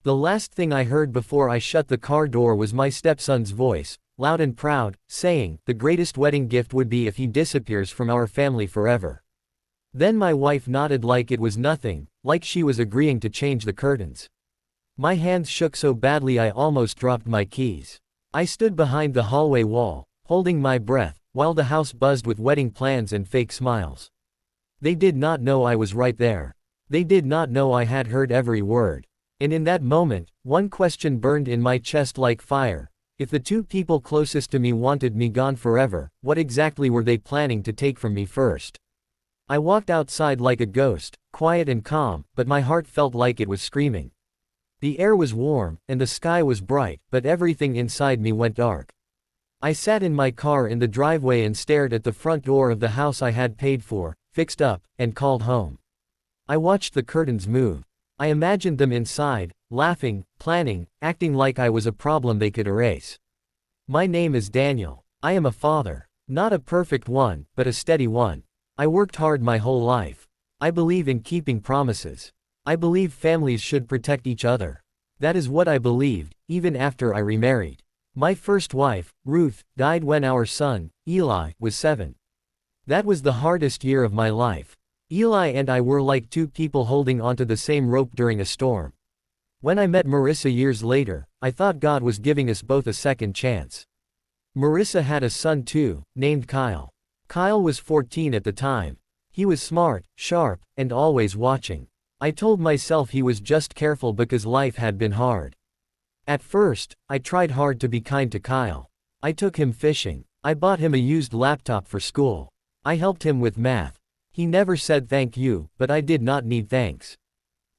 The last thing I heard before I shut the car door was my stepson's voice, loud and proud, saying, "The greatest wedding gift would be if he disappears from our family forever." Then my wife nodded like it was nothing, like she was agreeing to change the curtains. My hands shook so badly I almost dropped my keys. I stood behind the hallway wall, holding my breath, while the house buzzed with wedding plans and fake smiles. They did not know I was right there. They did not know I had heard every word. And in that moment, one question burned in my chest like fire. If the two people closest to me wanted me gone forever, what exactly were they planning to take from me first? I walked outside like a ghost, quiet and calm, but my heart felt like it was screaming. The air was warm, and the sky was bright, but everything inside me went dark. I sat in my car in the driveway and stared at the front door of the house I had paid for, fixed up, and called home. I watched the curtains move. I imagined them inside, laughing, planning, acting like I was a problem they could erase. My name is Daniel. I am a father. Not a perfect one, but a steady one. I worked hard my whole life. I believe in keeping promises. I believe families should protect each other. That is what I believed, even after I remarried. My first wife, Ruth, died when our son, Eli, was 7. That was the hardest year of my life. Eli and I were like two people holding onto the same rope during a storm. When I met Marissa years later, I thought God was giving us both a second chance. Marissa had a son too, named Kyle. Kyle was 14 at the time. He was smart, sharp, and always watching. I told myself he was just careful because life had been hard. At first, I tried hard to be kind to Kyle. I took him fishing. I bought him a used laptop for school. I helped him with math. He never said thank you, but I did not need thanks.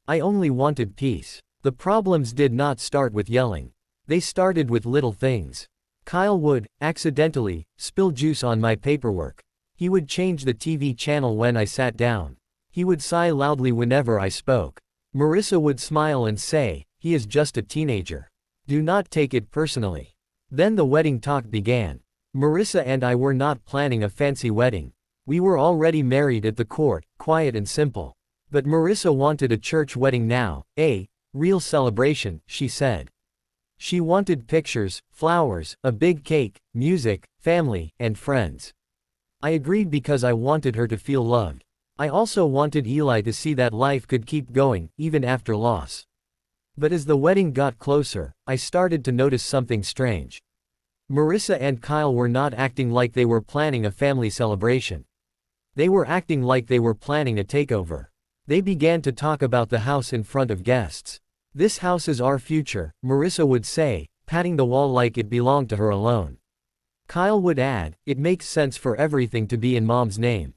I only wanted peace. The problems did not start with yelling. They started with little things. Kyle would, accidentally, spill juice on my paperwork. He would change the TV channel when I sat down. He would sigh loudly whenever I spoke. Marissa would smile and say, "He is just a teenager. Do not take it personally." Then the wedding talk began. Marissa and I were not planning a fancy wedding. We were already married at the court, quiet and simple. But Marissa wanted a church wedding now, a real celebration, she said. She wanted pictures, flowers, a big cake, music, family, and friends. I agreed because I wanted her to feel loved. I also wanted Eli to see that life could keep going, even after loss. But as the wedding got closer, I started to notice something strange. Marissa and Kyle were not acting like they were planning a family celebration. They were acting like they were planning a takeover. They began to talk about the house in front of guests. "This house is our future," Marissa would say, patting the wall like it belonged to her alone. Kyle would add, "It makes sense for everything to be in Mom's name.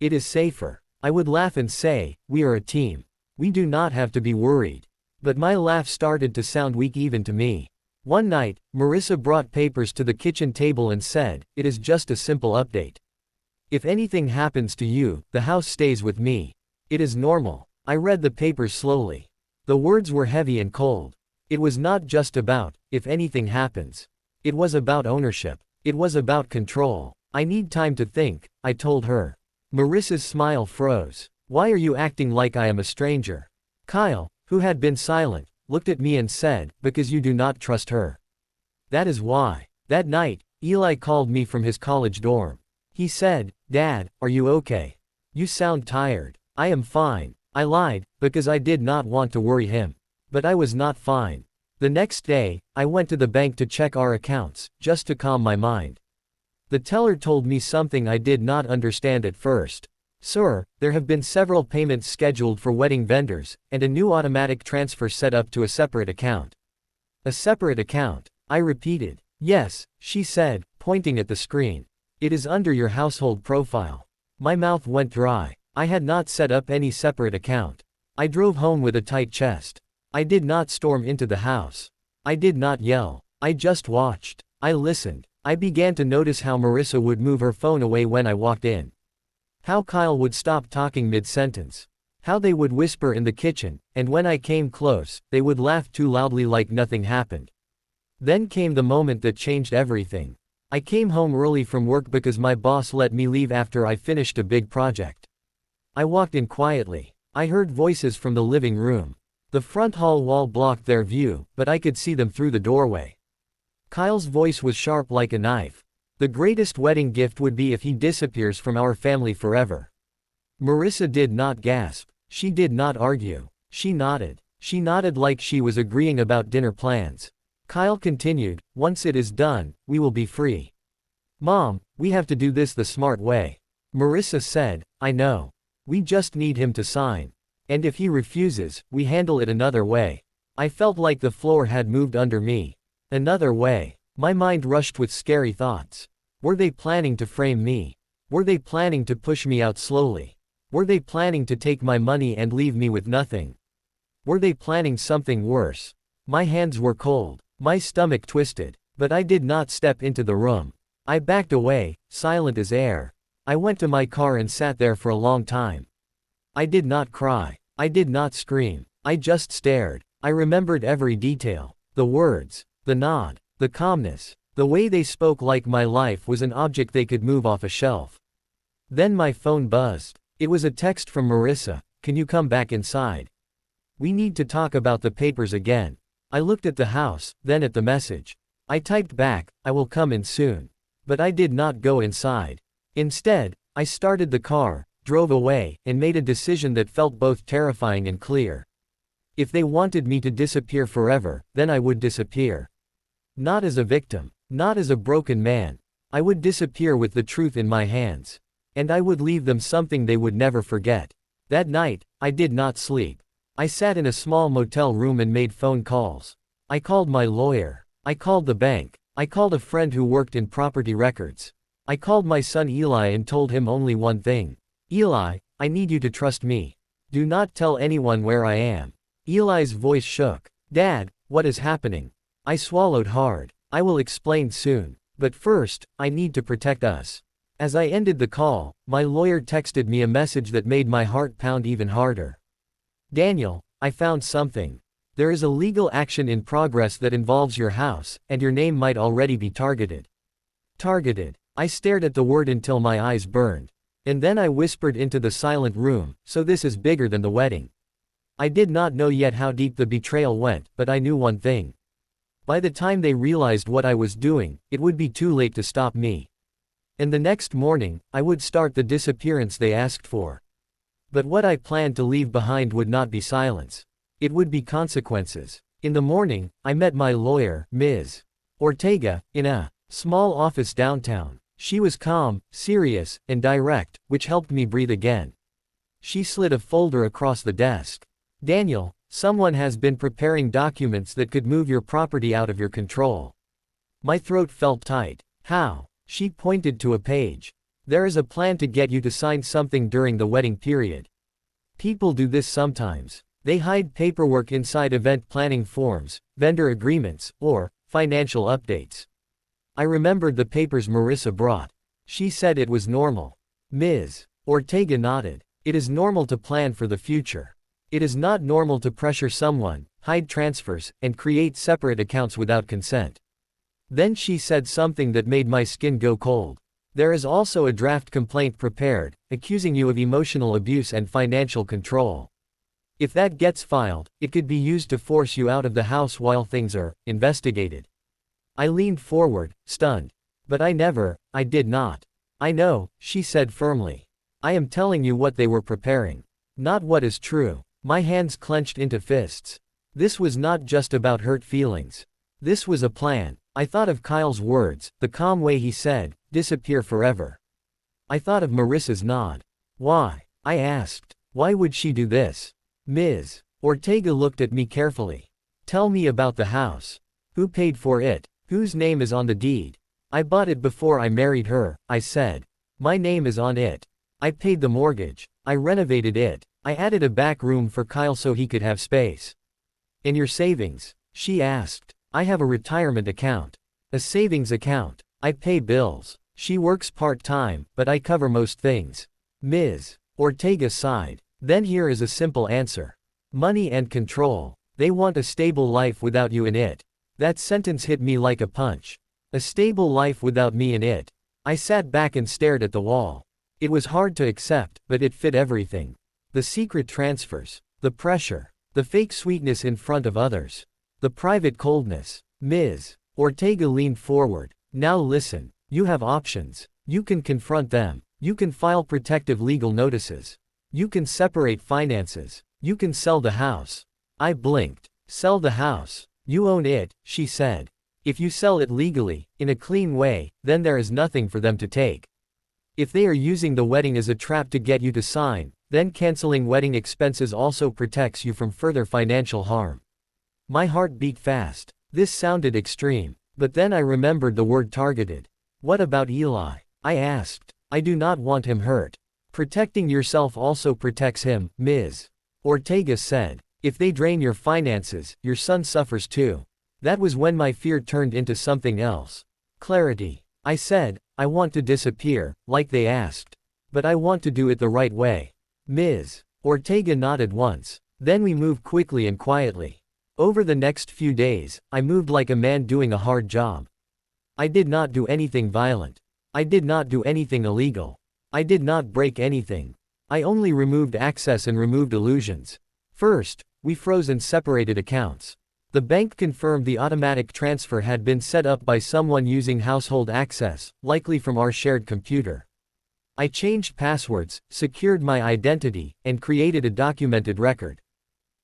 It is safer." I would laugh and say, "We are a team. We do not have to be worried." But my laugh started to sound weak even to me. One night, Marissa brought papers to the kitchen table and said, "It is just a simple update. If anything happens to you, the house stays with me. It is normal." I read the papers slowly. The words were heavy and cold. It was not just about, if anything happens. It was about ownership. It was about control. "I need time to think," I told her. Marissa's smile froze. "Why are you acting like I am a stranger?" Kyle, who had been silent, looked at me and said, "Because you do not trust her. That is why." That night, Eli called me from his college dorm. He said, "Dad, are you okay? You sound tired." "I am fine." I lied, because I did not want to worry him. But I was not fine. The next day, I went to the bank to check our accounts, just to calm my mind. The teller told me something I did not understand at first. "Sir, there have been several payments scheduled for wedding vendors, and a new automatic transfer set up to a separate account." "A separate account?" I repeated. "Yes," she said, pointing at the screen. "It is under your household profile." My mouth went dry. I had not set up any separate account. I drove home with a tight chest. I did not storm into the house. I did not yell. I just watched. I listened. I began to notice how Marissa would move her phone away when I walked in. How Kyle would stop talking mid-sentence. How they would whisper in the kitchen, and when I came close, they would laugh too loudly like nothing happened. Then came the moment that changed everything. I came home early from work because my boss let me leave after I finished a big project. I walked in quietly. I heard voices from the living room. The front hall wall blocked their view, but I could see them through the doorway. Kyle's voice was sharp like a knife. The greatest wedding gift would be if he disappears from our family forever. Marissa did not gasp. She did not argue. She nodded. She nodded like she was agreeing about dinner plans. Kyle continued, once it is done, we will be free. Mom, we have to do this the smart way. Marissa said, I know. We just need him to sign. And if he refuses, we handle it another way. I felt like the floor had moved under me. Another way. My mind rushed with scary thoughts. Were they planning to frame me? Were they planning to push me out slowly? Were they planning to take my money and leave me with nothing? Were they planning something worse? My hands were cold. My stomach twisted. But I did not step into the room. I backed away, silent as air. I went to my car and sat there for a long time. I did not cry. I did not scream. I just stared. I remembered every detail. The words, the nod, the calmness, the way they spoke like my life was an object they could move off a shelf. Then my phone buzzed. It was a text from Marissa. Can you come back inside? We need to talk about the papers again. I looked at the house, then at the message. I typed back, I will come in soon. But I did not go inside. Instead, I started the car, drove away, and made a decision that felt both terrifying and clear. If they wanted me to disappear forever, then I would disappear. Not as a victim, not as a broken man. I would disappear with the truth in my hands. And I would leave them something they would never forget. That night, I did not sleep. I sat in a small motel room and made phone calls. I called my lawyer. I called the bank. I called a friend who worked in property records. I called my son Eli and told him only one thing. Eli, I need you to trust me. Do not tell anyone where I am. Eli's voice shook. Dad, what is happening? I swallowed hard. I will explain soon. But first, I need to protect us. As I ended the call, my lawyer texted me a message that made my heart pound even harder. Daniel, I found something. There is a legal action in progress that involves your house, and your name might already be targeted. Targeted. I stared at the word until my eyes burned. And then I whispered into the silent room, so this is bigger than the wedding. I did not know yet how deep the betrayal went, but I knew one thing. By the time they realized what I was doing, it would be too late to stop me. And the next morning, I would start the disappearance they asked for. But what I planned to leave behind would not be silence. It would be consequences. In the morning, I met my lawyer, Ms. Ortega, in a small office downtown. She was calm, serious, and direct, which helped me breathe again. She slid a folder across the desk. Daniel, someone has been preparing documents that could move your property out of your control. My throat felt tight. How? She pointed to a page. There is a plan to get you to sign something during the wedding period. People do this sometimes. They hide paperwork inside event planning forms, vendor agreements, or financial updates. I remembered the papers Marissa brought. She said it was normal. Ms. Ortega nodded. It is normal to plan for the future. It is not normal to pressure someone, hide transfers, and create separate accounts without consent. Then she said something that made my skin go cold. There is also a draft complaint prepared, accusing you of emotional abuse and financial control. If that gets filed, it could be used to force you out of the house while things are investigated. I leaned forward, stunned. But I did not. I know, she said firmly. I am telling you what they were preparing. Not what is true. My hands clenched into fists. This was not just about hurt feelings. This was a plan. I thought of Kyle's words, the calm way he said, disappear forever. I thought of Marissa's nod. Why? I asked. Why would she do this? Ms. Ortega looked at me carefully. Tell me about the house. Who paid for it? Whose name is on the deed? I bought it before I married her, I said. My name is on it. I paid the mortgage. I renovated it. I added a back room for Kyle so he could have space. And your savings? She asked. I have a retirement account. A savings account. I pay bills. She works part-time, but I cover most things. Ms. Ortega sighed. Then here is a simple answer. Money and control. They want a stable life without you in it. That sentence hit me like a punch. A stable life without me in it. I sat back and stared at the wall. It was hard to accept, but it fit everything. The secret transfers. The pressure. The fake sweetness in front of others. The private coldness. Ms. Ortega leaned forward. Now listen. You have options. You can confront them. You can file protective legal notices. You can separate finances. You can sell the house. I blinked. Sell the house. You own it, she said. If you sell it legally, in a clean way, then there is nothing for them to take. If they are using the wedding as a trap to get you to sign, then canceling wedding expenses also protects you from further financial harm. My heart beat fast. This sounded extreme. But then I remembered the word targeted. What about Eli? I asked. I do not want him hurt. Protecting yourself also protects him, Ms. Ortega said. If they drain your finances, your son suffers too. That was when my fear turned into something else. Clarity. I said, I want to disappear, like they asked. But I want to do it the right way. Ms. Ortega nodded once. Then we moved quickly and quietly. Over the next few days, I moved like a man doing a hard job. I did not do anything violent. I did not do anything illegal. I did not break anything. I only removed access and removed illusions. First, we froze and separated accounts. The bank confirmed the automatic transfer had been set up by someone using household access, likely from our shared computer. I changed passwords, secured my identity, and created a documented record.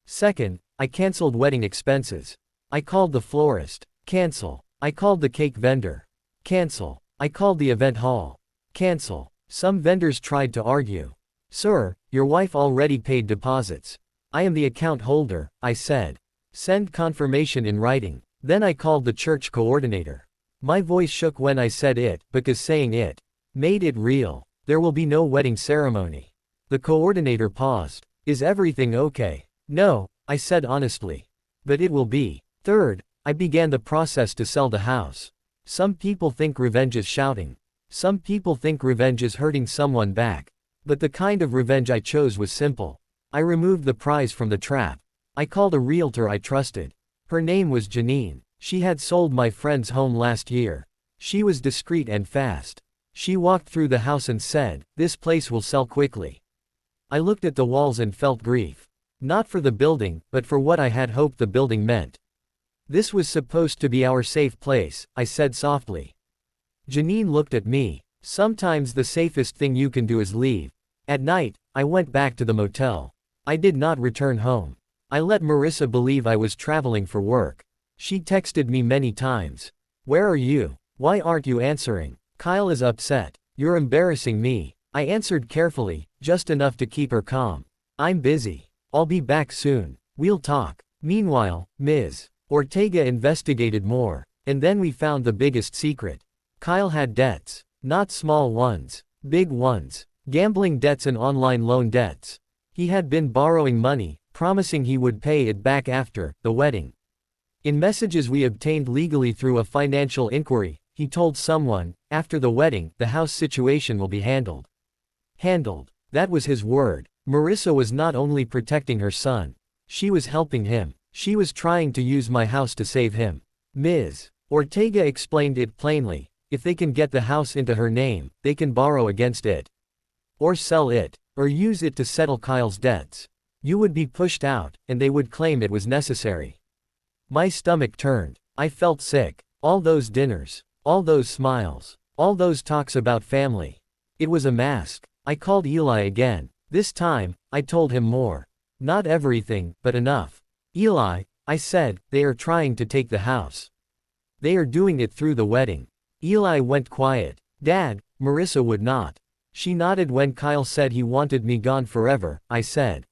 Second, I canceled wedding expenses. I called the florist. Cancel. I called the cake vendor. Cancel. I called the event hall. Cancel. Some vendors tried to argue. Sir, your wife already paid deposits. I am the account holder, I said. Send confirmation in writing. Then I called the church coordinator. My voice shook when I said it, because saying it made it real. There will be no wedding ceremony. The coordinator paused. Is everything okay? No, I said honestly. But it will be. Third, I began the process to sell the house. Some people think revenge is shouting. Some people think revenge is hurting someone back. But the kind of revenge I chose was simple. I removed the prize from the trap. I called a realtor I trusted. Her name was Janine. She had sold my friend's home last year. She was discreet and fast. She walked through the house and said, "This place will sell quickly." I looked at the walls and felt grief. Not for the building, but for what I had hoped the building meant. This was supposed to be our safe place, I said softly. Janine looked at me. Sometimes the safest thing you can do is leave. At night, I went back to the motel. I did not return home. I let Marissa believe I was traveling for work. She texted me many times. Where are you? Why aren't you answering? Kyle is upset. You're embarrassing me. I answered carefully, just enough to keep her calm. I'm busy. I'll be back soon. We'll talk. Meanwhile, Ms. Ortega investigated more. And then we found the biggest secret. Kyle had debts. Not small ones. Big ones. Gambling debts and online loan debts. He had been borrowing money, promising he would pay it back after the wedding. In messages we obtained legally through a financial inquiry, he told someone, after the wedding, the house situation will be handled. Handled. That was his word. Marissa was not only protecting her son. She was helping him. She was trying to use my house to save him. Ms. Ortega explained it plainly. If they can get the house into her name, they can borrow against it. Or sell it. Or use it to settle Kyle's debts. You would be pushed out, and they would claim it was necessary. My stomach turned. I felt sick. All those dinners. All those smiles. All those talks about family. It was a mask. I called Eli again. This time, I told him more. Not everything, but enough. Eli, I said, they are trying to take the house. They are doing it through the wedding. Eli went quiet. Dad, Marissa would not. She nodded when Kyle said he wanted me gone forever, I said.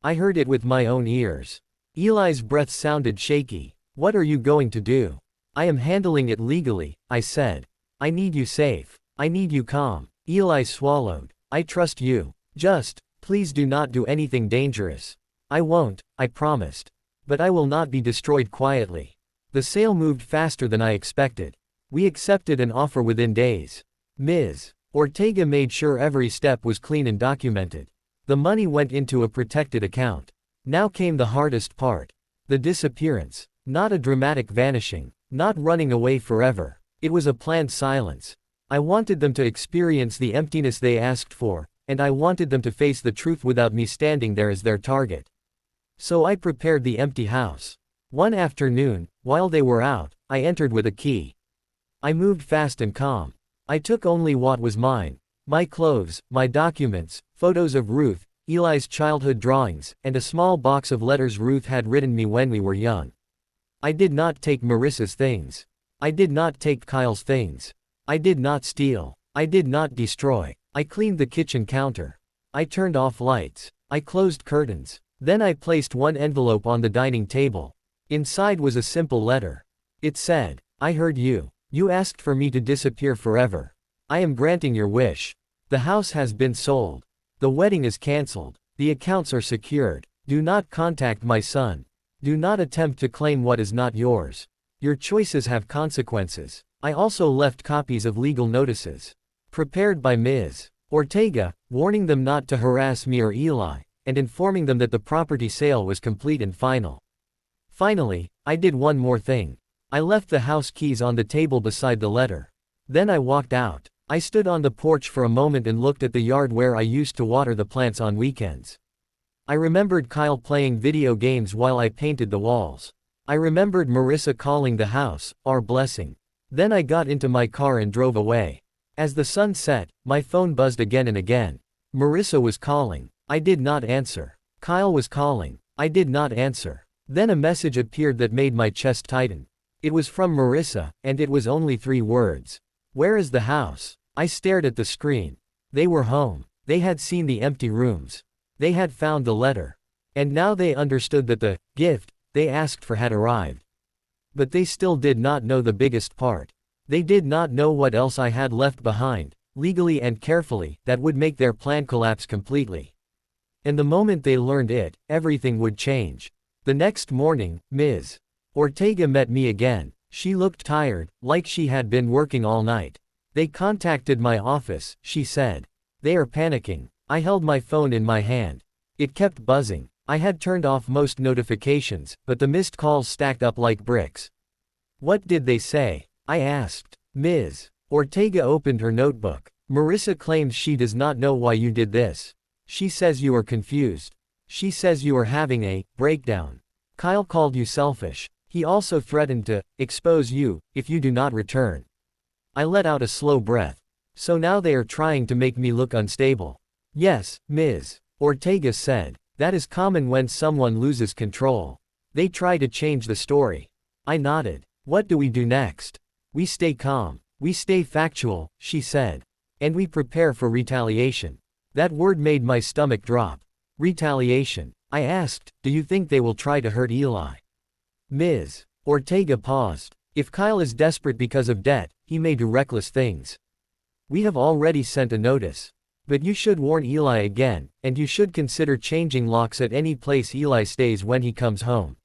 I heard it with my own ears. Eli's breath sounded shaky. What are you going to do? I am handling it legally, I said. I need you safe. I need you calm. Eli swallowed. I trust you. Just, please do not do anything dangerous. I won't, I promised. But I will not be destroyed quietly. The sale moved faster than I expected. We accepted an offer within days. Ms. Ortega made sure every step was clean and documented. The money went into a protected account. Now came the hardest part. The disappearance. Not a dramatic vanishing. Not running away forever. It was a planned silence. I wanted them to experience the emptiness they asked for, and I wanted them to face the truth without me standing there as their target. So I prepared the empty house. One afternoon, while they were out, I entered with a key. I moved fast and calm. I took only what was mine. My clothes, my documents, photos of Ruth, Eli's childhood drawings, and a small box of letters Ruth had written me when we were young. I did not take Marissa's things. I did not take Kyle's things. I did not steal. I did not destroy. I cleaned the kitchen counter. I turned off lights. I closed curtains. Then I placed one envelope on the dining table. Inside was a simple letter. It said, "I heard you. You asked for me to disappear forever. I am granting your wish. The house has been sold. The wedding is cancelled. The accounts are secured. Do not contact my son. Do not attempt to claim what is not yours. Your choices have consequences." I also left copies of legal notices, prepared by Ms. Ortega, warning them not to harass me or Eli, and informing them that the property sale was complete and final. Finally, I did one more thing. I left the house keys on the table beside the letter. Then I walked out. I stood on the porch for a moment and looked at the yard where I used to water the plants on weekends. I remembered Kyle playing video games while I painted the walls. I remembered Marissa calling the house our blessing. Then I got into my car and drove away. As the sun set, my phone buzzed again and again. Marissa was calling. I did not answer. Kyle was calling. I did not answer. Then a message appeared that made my chest tighten. It was from Marissa, and it was only 3 words. "Where is the house?" I stared at the screen. They were home. They had seen the empty rooms. They had found the letter. And now they understood that the gift they asked for had arrived. But they still did not know the biggest part. They did not know what else I had left behind, legally and carefully, that would make their plan collapse completely. And the moment they learned it, everything would change. The next morning, Ms. Ortega met me again. She looked tired, like she had been working all night. "They contacted my office," she said. "They are panicking." I held my phone in my hand. It kept buzzing. I had turned off most notifications, but the missed calls stacked up like bricks. "What did they say?" I asked. Ms. Ortega opened her notebook. "Marissa claims she does not know why you did this. She says you are confused. She says you are having a breakdown. Kyle called you selfish. He also threatened to expose you if you do not return." I let out a slow breath. "So now they are trying to make me look unstable." "Yes," Ms. Ortega said. "That is common when someone loses control. They try to change the story." I nodded. "What do we do next?" "We stay calm. We stay factual," she said. "And we prepare for retaliation." That word made my stomach drop. Retaliation. I asked, "Do you think they will try to hurt Eli?" Ms. Ortega paused. "If Kyle is desperate because of debt, he may do reckless things. We have already sent a notice. But you should warn Eli again, and you should consider changing locks at any place Eli stays when he comes home."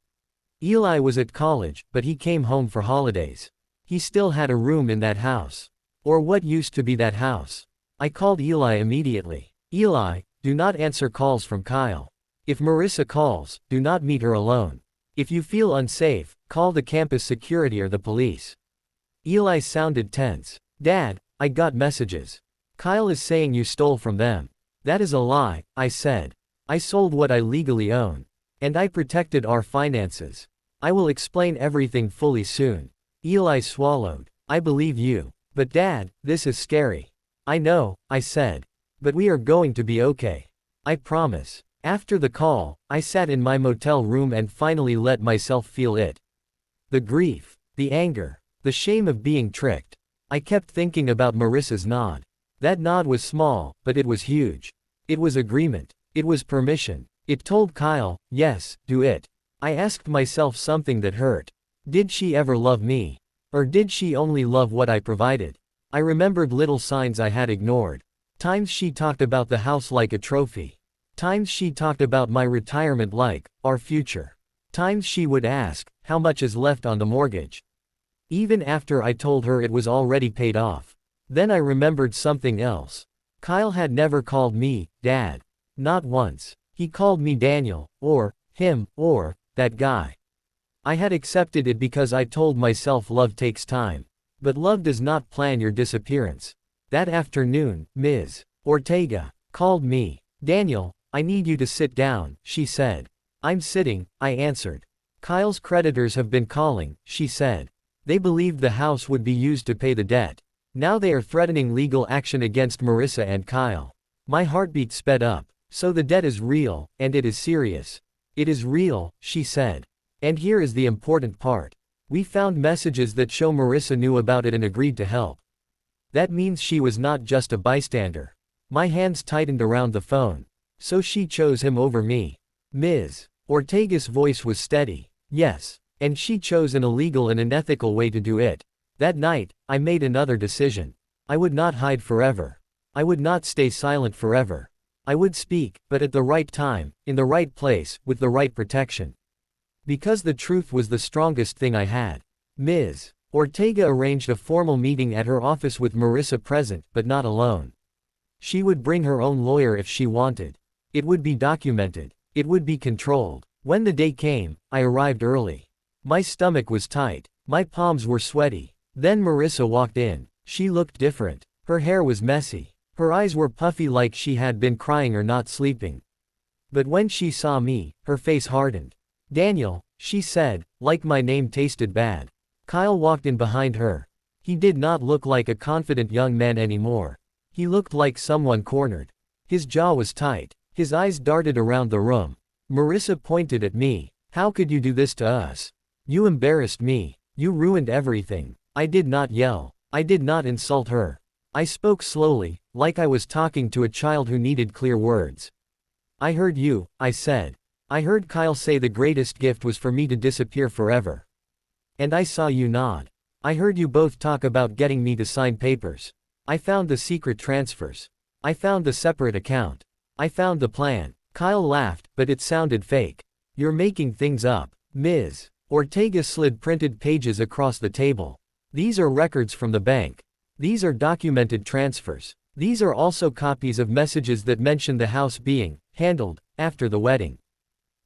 Eli was at college, but he came home for holidays. He still had a room in that house. Or what used to be that house. I called Eli immediately. "Eli, do not answer calls from Kyle. If Marissa calls, do not meet her alone. If you feel unsafe, call the campus security or the police." Eli sounded tense. "Dad, I got messages. Kyle is saying you stole from them." "That is a lie," I said. "I sold what I legally own. And I protected our finances. I will explain everything fully soon." Eli swallowed. "I believe you. But Dad, this is scary." "I know," I said. "But we are going to be okay. I promise." After the call, I sat in my motel room and finally let myself feel it. The grief, the anger, the shame of being tricked. I kept thinking about Marissa's nod. That nod was small, but it was huge. It was agreement. It was permission. It told Kyle, yes, do it. I asked myself something that hurt. Did she ever love me? Or did she only love what I provided? I remembered little signs I had ignored. Times she talked about the house like a trophy. Times she talked about my retirement like our future. Times she would ask, how much is left on the mortgage? Even after I told her it was already paid off. Then I remembered something else. Kyle had never called me Dad. Not once. He called me Daniel, or him, or that guy. I had accepted it because I told myself love takes time. But love does not plan your disappearance. That afternoon, Ms. Ortega called me. "Daniel, I need you to sit down," she said. I'm sitting, I answered. Kyle's creditors have been calling, she said. They believed the house would be used to pay the debt. Now they are threatening legal action against Marissa and Kyle. My heartbeat sped up. So the debt is real, and it is serious. It is real, she said. And here is the important part. We found messages that show Marissa knew about it and agreed to help. That means she was not just a bystander. My hands tightened around the phone. So she chose him over me. Ms. Ortega's voice was steady. Yes. And she chose an illegal and unethical way to do it. That night, I made another decision. I would not hide forever. I would not stay silent forever. I would speak, but at the right time, in the right place, with the right protection. Because the truth was the strongest thing I had. Ms. Ortega arranged a formal meeting at her office with Marissa present, but not alone. She would bring her own lawyer if she wanted. It would be documented. It would be controlled. When the day came, I arrived early. My stomach was tight. My palms were sweaty. Then Marissa walked in. She looked different. Her hair was messy. Her eyes were puffy like she had been crying or not sleeping. But when she saw me, her face hardened. Daniel, she said, like my name tasted bad. Kyle walked in behind her. He did not look like a confident young man anymore. He looked like someone cornered. His jaw was tight. His eyes darted around the room. Marissa pointed at me. How could you do this to us? You embarrassed me. You ruined everything. I did not yell. I did not insult her. I spoke slowly, like I was talking to a child who needed clear words. I heard you, I said. I heard Kyle say the greatest gift was for me to disappear forever. And I saw you nod. I heard you both talk about getting me to sign papers. I found the secret transfers. I found the separate account. I found the plan. Kyle laughed, but it sounded fake. You're making things up. Ms. Ortega slid printed pages across the table. These are records from the bank. These are documented transfers. These are also copies of messages that mention the house being handled after the wedding.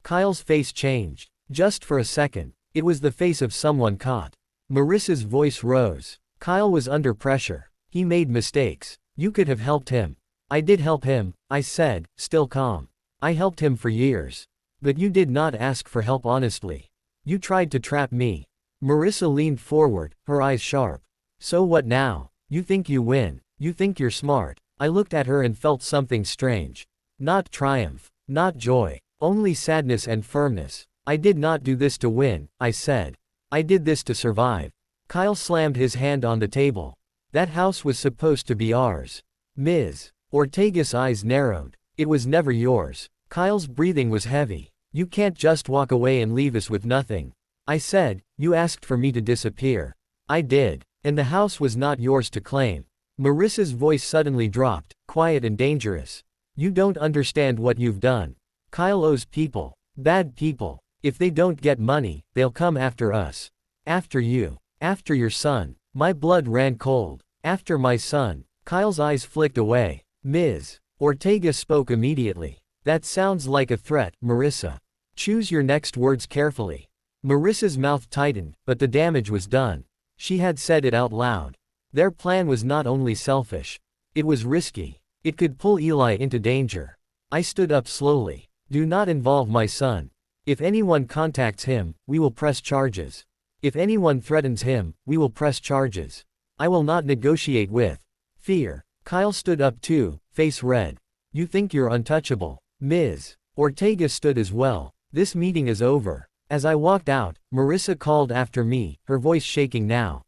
Kyle's face changed. Just for a second. It was the face of someone caught. Marissa's voice rose. Kyle was under pressure. He made mistakes. You could have helped him. I did help him, I said, still calm. I helped him for years. But you did not ask for help honestly. You tried to trap me. Marissa leaned forward, her eyes sharp. So what now? You think you win. You think you're smart. I looked at her and felt something strange. Not triumph. Not joy. Only sadness and firmness. I did not do this to win, I said. I did this to survive. Kyle slammed his hand on the table. That house was supposed to be ours. Ms. Ortega's eyes narrowed. It was never yours. Kyle's breathing was heavy. You can't just walk away and leave us with nothing. I said, you asked for me to disappear. I did. And the house was not yours to claim. Marissa's voice suddenly dropped, quiet and dangerous. You don't understand what you've done. Kyle owes people. Bad people. If they don't get money, they'll come after us. After you. After your son. My blood ran cold. After my son. Kyle's eyes flicked away. Ms. Ortega spoke immediately. That sounds like a threat, Marissa. Choose your next words carefully. Marissa's mouth tightened, but the damage was done. She had said it out loud. Their plan was not only selfish. It was risky. It could pull Eli into danger. I stood up slowly. Do not involve my son. If anyone contacts him, we will press charges. If anyone threatens him, we will press charges. I will not negotiate with fear. Kyle stood up too, face red. You think you're untouchable. Ms. Ortega stood as well. This meeting is over. As I walked out, Marissa called after me, her voice shaking now.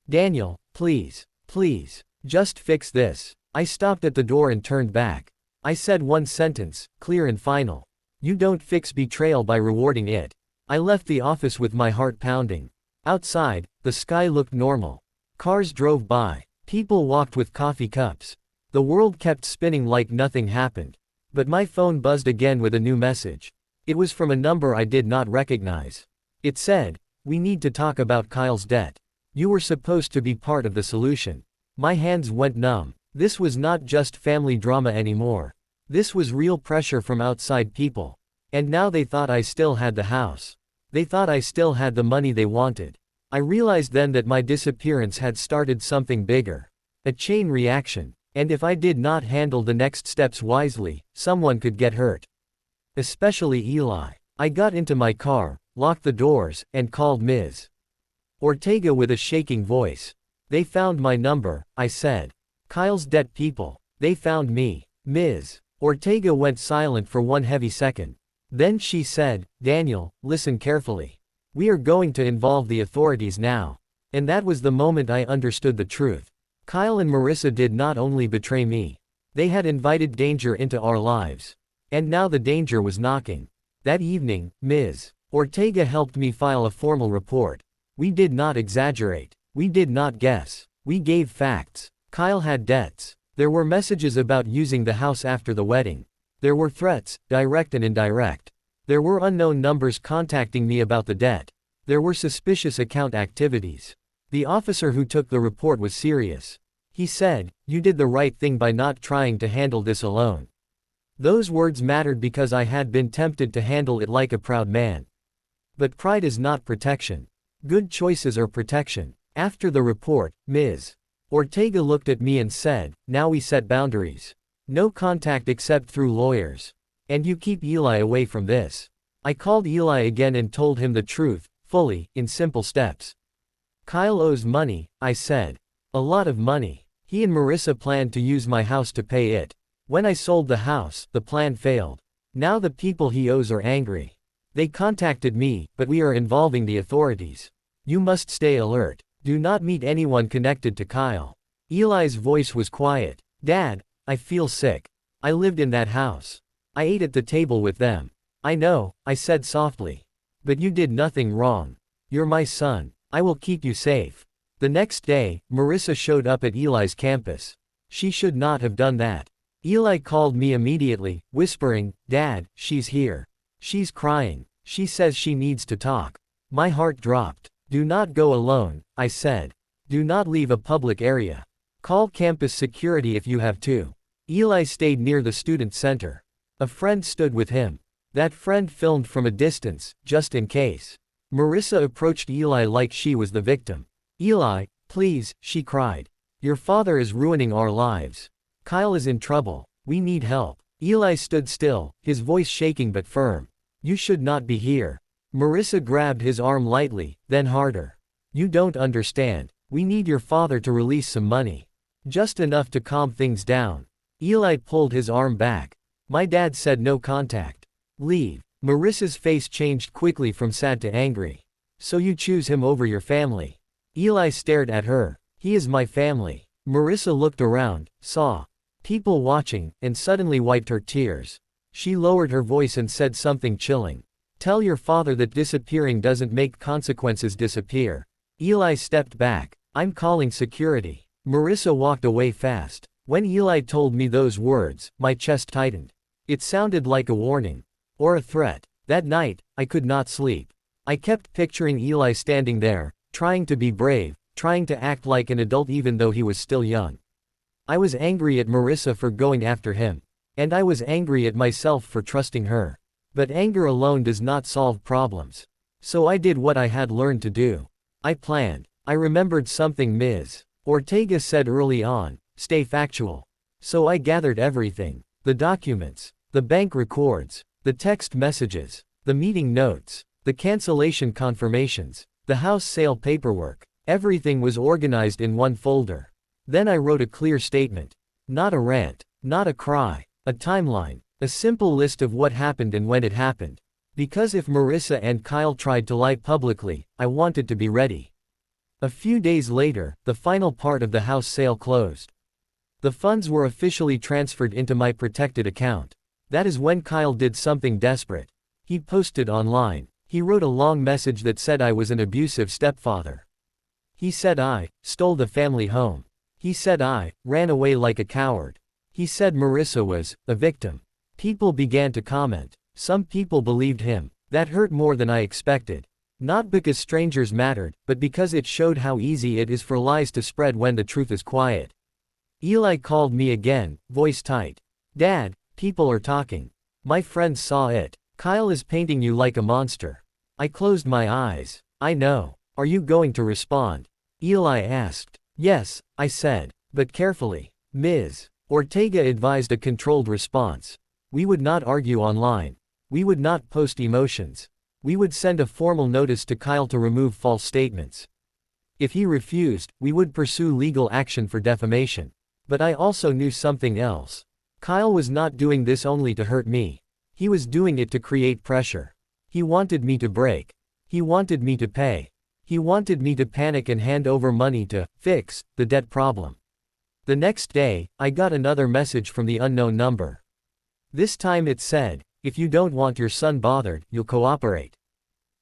Daniel, please, please, just fix this. I stopped at the door and turned back. I said one sentence, clear and final. You don't fix betrayal by rewarding it. I left the office with my heart pounding. Outside, the sky looked normal. Cars drove by. People walked with coffee cups. The world kept spinning like nothing happened. But my phone buzzed again with a new message. It was from a number I did not recognize. It said, we need to talk about Kyle's debt. You were supposed to be part of the solution. My hands went numb. This was not just family drama anymore. This was real pressure from outside people. And now they thought I still had the house. They thought I still had the money they wanted. I realized then that my disappearance had started something bigger. A chain reaction. And if I did not handle the next steps wisely, someone could get hurt. Especially Eli. I got into my car, locked the doors, and called Ms. Ortega with a shaking voice. They found my number, I said. Kyle's debt people. They found me. Ms. Ortega went silent for one heavy second. Then she said, Daniel, listen carefully. We are going to involve the authorities now. And that was the moment I understood the truth. Kyle and Marissa did not only betray me. They had invited danger into our lives. And now the danger was knocking. That evening, Ms. Ortega helped me file a formal report. We did not exaggerate. We did not guess. We gave facts. Kyle had debts. There were messages about using the house after the wedding. There were threats, direct and indirect. There were unknown numbers contacting me about the debt. There were suspicious account activities. The officer who took the report was serious. He said, "You did the right thing by not trying to handle this alone." Those words mattered because I had been tempted to handle it like a proud man. But pride is not protection. Good choices are protection. After the report, Ms. Ortega looked at me and said, "Now we set boundaries. No contact except through lawyers. And you keep Eli away from this." I called Eli again and told him the truth, fully, in simple steps. Kyle owes money, I said. A lot of money. He and Marissa planned to use my house to pay it. When I sold the house, the plan failed. Now the people he owes are angry. They contacted me, but we are involving the authorities. You must stay alert. Do not meet anyone connected to Kyle. Eli's voice was quiet. Dad, I feel sick. I lived in that house. I ate at the table with them. I know, I said softly. But you did nothing wrong. You're my son. I will keep you safe. The next day, Marissa showed up at Eli's campus. She should not have done that. Eli called me immediately, whispering, "Dad, she's here. She's crying. She says she needs to talk." My heart dropped. "Do not go alone," I said. "Do not leave a public area. Call campus security if you have to." Eli stayed near the student center. A friend stood with him. That friend filmed from a distance, just in case. Marissa approached Eli like she was the victim. "Eli, please," she cried. "Your father is ruining our lives. Kyle is in trouble. We need help." Eli stood still, his voice shaking but firm. "You should not be here." Marissa grabbed his arm lightly, then harder. "You don't understand. We need your father to release some money. Just enough to calm things down." Eli pulled his arm back. "My dad said no contact. Leave." Marissa's face changed quickly from sad to angry. "So you choose him over your family?" Eli stared at her. "He is my family." Marissa looked around, saw people watching, and suddenly wiped her tears. She lowered her voice and said something chilling. "Tell your father that disappearing doesn't make consequences disappear." Eli stepped back. "I'm calling security." Marissa walked away fast. When Eli told me those words, my chest tightened. It sounded like a warning. Or a threat. That night, I could not sleep. I kept picturing Eli standing there, trying to be brave, trying to act like an adult even though he was still young. I was angry at Marissa for going after him. And I was angry at myself for trusting her. But anger alone does not solve problems. So I did what I had learned to do. I planned. I remembered something Ms. Ortega said early on: stay factual. So I gathered everything. The documents. The bank records. The text messages. The meeting notes. The cancellation confirmations. The house sale paperwork. Everything was organized in one folder. Then I wrote a clear statement. Not a rant. Not a cry. A timeline. A simple list of what happened and when it happened. Because if Marissa and Kyle tried to lie publicly, I wanted to be ready. A few days later, the final part of the house sale closed. The funds were officially transferred into my protected account. That is when Kyle did something desperate. He posted online. He wrote a long message that said I was an abusive stepfather. He said I stole the family home. He said I ran away like a coward. He said Marissa was a victim. People began to comment. Some people believed him. That hurt more than I expected. Not because strangers mattered, but because it showed how easy it is for lies to spread when the truth is quiet. Eli called me again, voice tight. "Dad, people are talking. My friends saw it. Kyle is painting you like a monster." I closed my eyes. "I know. Are you going to respond?" Eli asked. "Yes," I said, "but carefully." Ms. Ortega advised a controlled response. We would not argue online. We would not post emotions. We would send a formal notice to Kyle to remove false statements. If he refused, we would pursue legal action for defamation. But I also knew something else. Kyle was not doing this only to hurt me. He was doing it to create pressure. He wanted me to break. He wanted me to pay. He wanted me to panic and hand over money to fix the debt problem. The next day, I got another message from the unknown number. This time it said, "If you don't want your son bothered, you'll cooperate."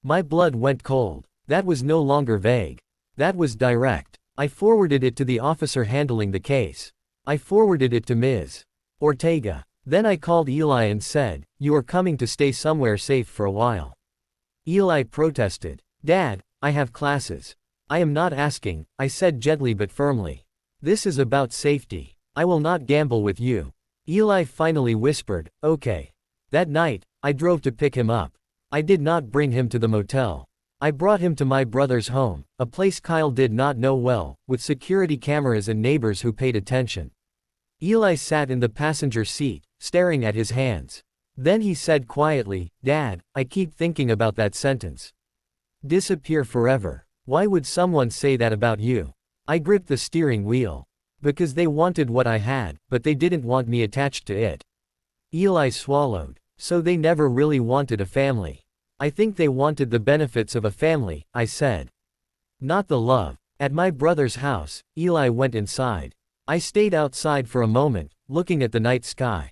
My blood went cold. That was no longer vague. That was direct. I forwarded it to the officer handling the case. I forwarded it to Ms. Ortega. Then I called Eli and said, "You are coming to stay somewhere safe for a while." Eli protested. "Dad, I have classes. I am not asking," I said gently but firmly. "This is about safety. I will not gamble with you." Eli finally whispered, "Okay." That night, I drove to pick him up. I did not bring him to the motel. I brought him to my brother's home, a place Kyle did not know well, with security cameras and neighbors who paid attention. Eli sat in the passenger seat, staring at his hands. Then he said quietly, "Dad, I keep thinking about that sentence. Disappear forever. Why would someone say that about you?" I gripped the steering wheel. Because they wanted what I had, but they didn't want me attached to it. Eli swallowed. So they never really wanted a family. I think they wanted the benefits of a family, I said. Not the love. At my brother's house, Eli went inside. I stayed outside for a moment, looking at the night sky.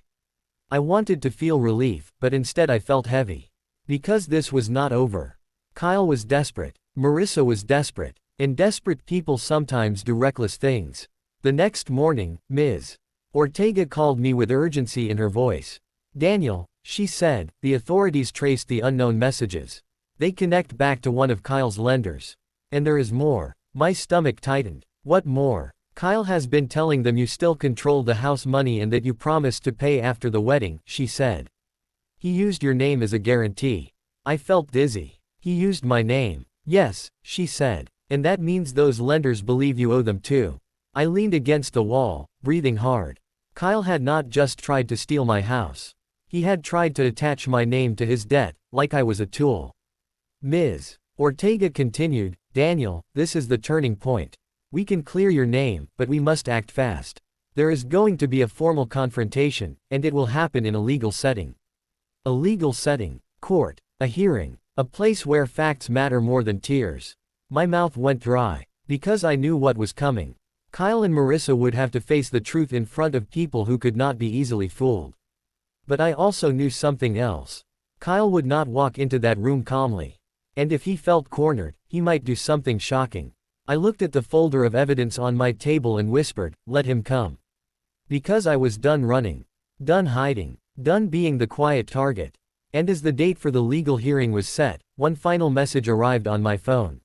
I wanted to feel relief, but instead I felt heavy. Because this was not over. Kyle was desperate. Marissa was desperate. And desperate people sometimes do reckless things. The next morning, Ms. Ortega called me with urgency in her voice. "Daniel," she said, "the authorities traced the unknown messages. They connect back to one of Kyle's lenders. And there is more." My stomach tightened. "What more?" "Kyle has been telling them you still control the house money and that you promised to pay after the wedding," she said. "He used your name as a guarantee." I felt dizzy. "He used my name?" "Yes," she said. "And that means those lenders believe you owe them too." I leaned against the wall, breathing hard. Kyle had not just tried to steal my house. He had tried to attach my name to his debt, like I was a tool. Ms. Ortega continued, "Daniel, this is the turning point. We can clear your name, but we must act fast. There is going to be a formal confrontation, and it will happen in a legal setting." A legal setting. Court. A hearing. A place where facts matter more than tears. My mouth went dry. Because I knew what was coming. Kyle and Marissa would have to face the truth in front of people who could not be easily fooled. But I also knew something else. Kyle would not walk into that room calmly. And if he felt cornered, he might do something shocking. I looked at the folder of evidence on my table and whispered, "Let him come." Because I was done running. Done hiding. Done being the quiet target. And as the date for the legal hearing was set, one final message arrived on my phone.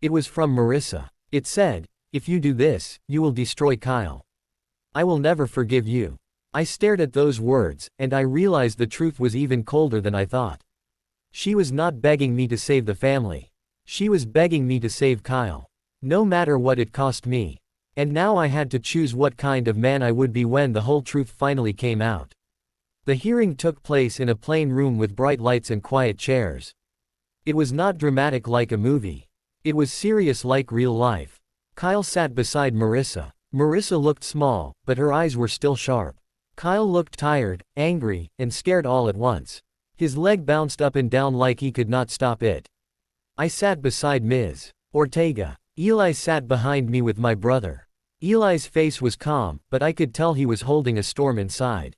It was from Marissa. It said, "If you do this, you will destroy Kyle. I will never forgive you." I stared at those words, and I realized the truth was even colder than I thought. She was not begging me to save the family. She was begging me to save Kyle. No matter what it cost me. And now I had to choose what kind of man I would be when the whole truth finally came out. The hearing took place in a plain room with bright lights and quiet chairs. It was not dramatic like a movie. It was serious like real life. Kyle sat beside Marissa. Marissa looked small, but her eyes were still sharp. Kyle looked tired, angry, and scared all at once. His leg bounced up and down like he could not stop it. I sat beside Ms. Ortega. Eli sat behind me with my brother. Eli's face was calm, but I could tell he was holding a storm inside.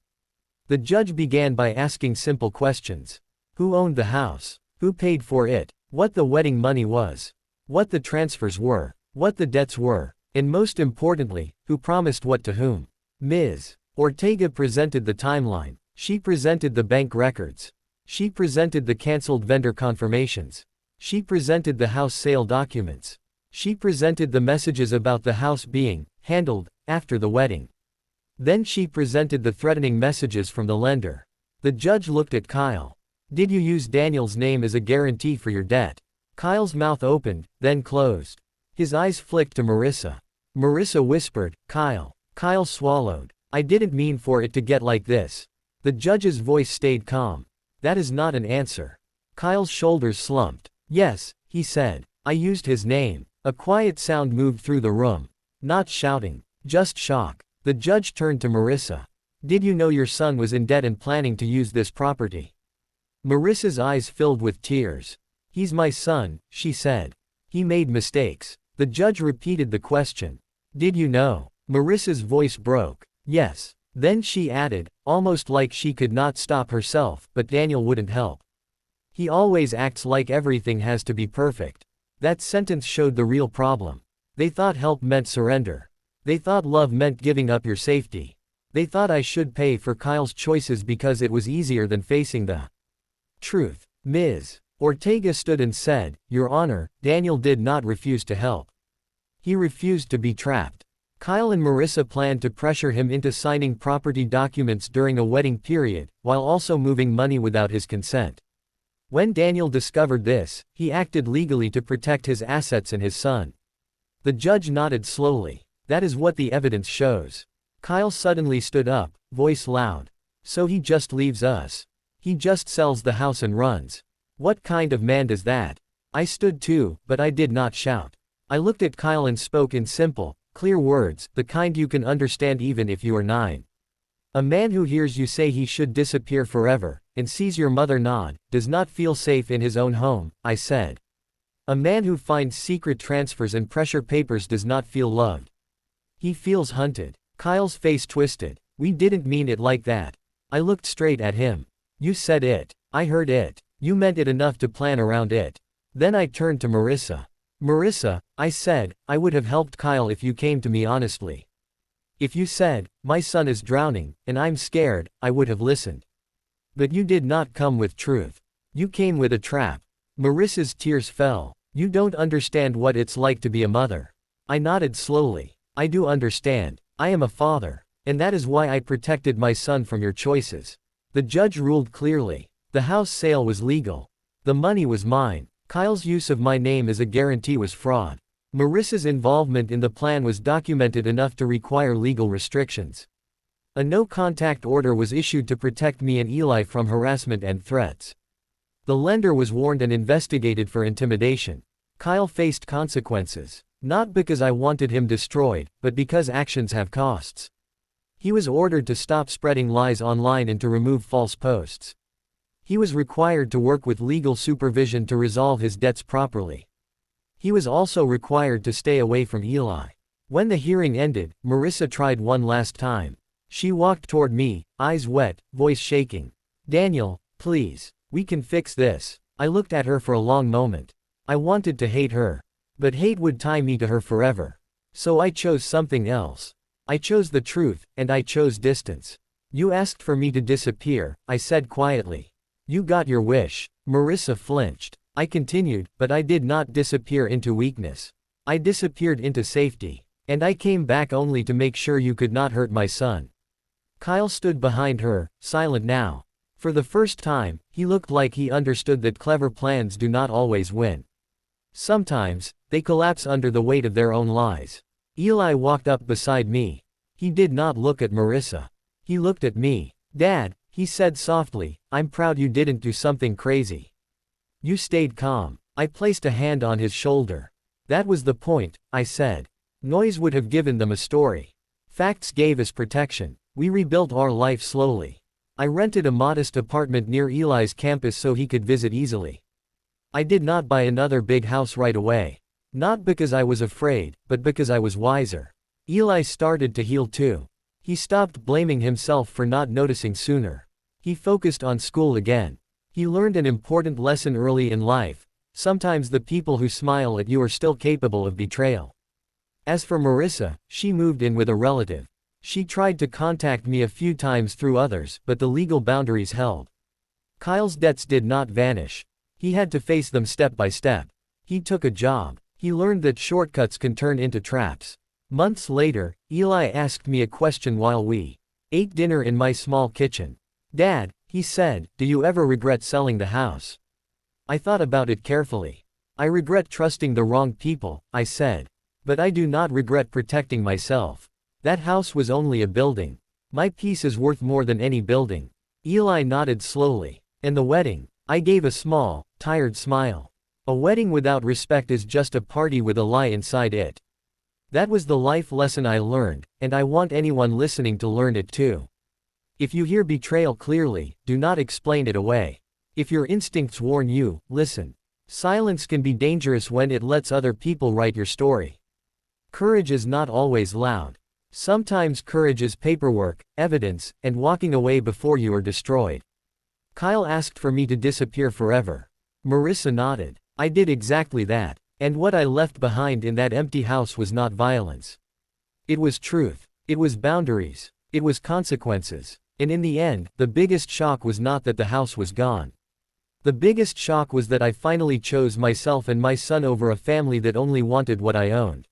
The judge began by asking simple questions. Who owned the house? Who paid for it? What the wedding money was? What the transfers were? What the debts were? And most importantly, who promised what to whom? Ms. Ortega presented the timeline. She presented the bank records. She presented the canceled vendor confirmations. She presented the house sale documents. She presented the messages about the house being handled after the wedding. Then she presented the threatening messages from the lender. The judge looked at Kyle. "Did you use Daniel's name as a guarantee for your debt?" Kyle's mouth opened, then closed. His eyes flicked to Marissa. Marissa whispered, "Kyle." Kyle swallowed. "I didn't mean for it to get like this." The judge's voice stayed calm. That is not an answer. Kyle's shoulders slumped. Yes, he said. I used his name. A quiet sound moved through the room. Not shouting, just shock. The judge turned to Marissa. Did you know your son was in debt and planning to use this property? Marissa's eyes filled with tears. He's my son, she said. He made mistakes. The judge repeated the question. Did you know? Marissa's voice broke. Yes. Then she added, almost like she could not stop herself, but Daniel wouldn't help. He always acts like everything has to be perfect. That sentence showed the real problem. They thought help meant surrender. They thought love meant giving up your safety. They thought I should pay for Kyle's choices because it was easier than facing the truth. Ms. Ortega stood and said, Your Honor, Daniel did not refuse to help. He refused to be trapped. Kyle and Marissa planned to pressure him into signing property documents during a wedding period, while also moving money without his consent. When Daniel discovered this, he acted legally to protect his assets and his son. The judge nodded slowly. That is what the evidence shows. Kyle suddenly stood up, voice loud. So he just leaves us. He just sells the house and runs. What kind of man does that? I stood too, but I did not shout. I looked at Kyle and spoke in simple, clear words, the kind you can understand even if you are 9. A man who hears you say he should disappear forever, and sees your mother nod, does not feel safe in his own home, I said. A man who finds secret transfers and pressure papers does not feel loved. He feels hunted. Kyle's face twisted. We didn't mean it like that. I looked straight at him. You said it. I heard it. You meant it enough to plan around it. Then I turned to Marissa. Marissa, I said, I would have helped Kyle if you came to me honestly. If you said, my son is drowning, and I'm scared, I would have listened. But you did not come with truth. You came with a trap. Marissa's tears fell. You don't understand what it's like to be a mother. I nodded slowly. I do understand. I am a father. And that is why I protected my son from your choices. The judge ruled clearly. The house sale was legal. The money was mine. Kyle's use of my name as a guarantee was fraud. Marissa's involvement in the plan was documented enough to require legal restrictions. A no-contact order was issued to protect me and Eli from harassment and threats. The lender was warned and investigated for intimidation. Kyle faced consequences. Not because I wanted him destroyed, but because actions have costs. He was ordered to stop spreading lies online and to remove false posts. He was required to work with legal supervision to resolve his debts properly. He was also required to stay away from Eli. When the hearing ended, Marissa tried one last time. She walked toward me, eyes wet, voice shaking. Daniel, please, we can fix this. I looked at her for a long moment. I wanted to hate her. But hate would tie me to her forever. So I chose something else. I chose the truth, and I chose distance. You asked for me to disappear, I said quietly. You got your wish. Marissa flinched. I continued, but I did not disappear into weakness. I disappeared into safety. And I came back only to make sure you could not hurt my son. Kyle stood behind her, silent now. For the first time, he looked like he understood that clever plans do not always win. Sometimes, they collapse under the weight of their own lies. Eli walked up beside me. He did not look at Marissa. He looked at me. Dad, he said softly, I'm proud you didn't do something crazy. You stayed calm. I placed a hand on his shoulder. That was the point, I said. Noise would have given them a story. Facts gave us protection. We rebuilt our life slowly. I rented a modest apartment near Eli's campus so he could visit easily. I did not buy another big house right away. Not because I was afraid, but because I was wiser. Eli started to heal too. He stopped blaming himself for not noticing sooner. He focused on school again. He learned an important lesson early in life. Sometimes the people who smile at you are still capable of betrayal. As for Marissa, she moved in with a relative. She tried to contact me a few times through others, but the legal boundaries held. Kyle's debts did not vanish. He had to face them step by step. He took a job. He learned that shortcuts can turn into traps. Months later, Eli asked me a question while we ate dinner in my small kitchen. Dad, he said, do you ever regret selling the house? I thought about it carefully. I regret trusting the wrong people, I said. But I do not regret protecting myself. That house was only a building. My peace is worth more than any building. Eli nodded slowly. And the wedding? I gave a small, tired smile. A wedding without respect is just a party with a lie inside it. That was the life lesson I learned, and I want anyone listening to learn it too. If you hear betrayal clearly, do not explain it away. If your instincts warn you, listen. Silence can be dangerous when it lets other people write your story. Courage is not always loud. Sometimes courage is paperwork, evidence, and walking away before you are destroyed. Kyle asked for me to disappear forever. Marissa nodded. I did exactly that. And what I left behind in that empty house was not violence. It was truth. It was boundaries. It was consequences. And in the end, the biggest shock was not that the house was gone. The biggest shock was that I finally chose myself and my son over a family that only wanted what I owned.